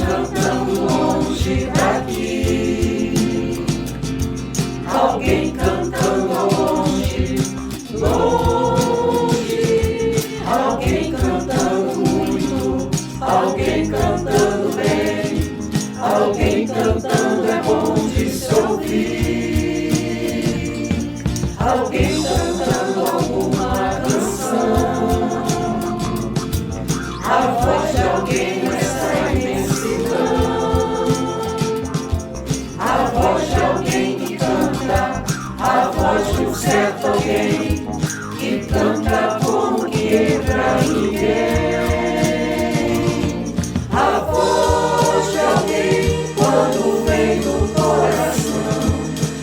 cantando longe daqui, alguém cantando longe, longe, alguém cantando muito, alguém cantando bem, alguém cantando é bom de se ouvir, alguém cantando alguma canção, a voz de alguém nessa imensidão, a voz de alguém que canta, a voz de um certo alguém que canta como que entra ninguém, a voz de alguém quando vem do coração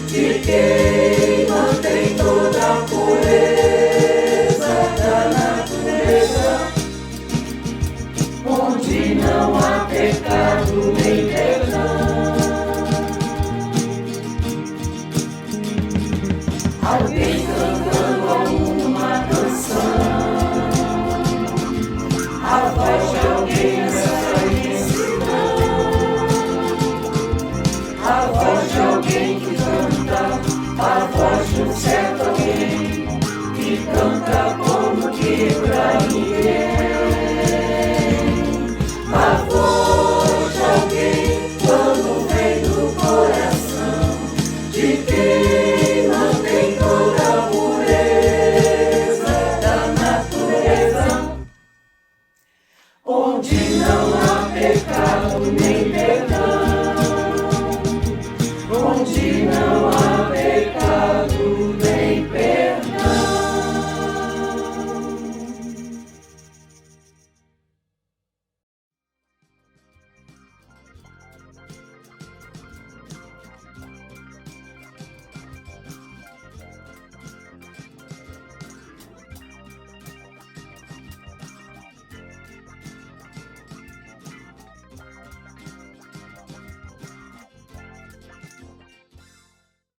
de quem mantém toda a pureza da natureza, onde não há pecado nem perdão. Alguém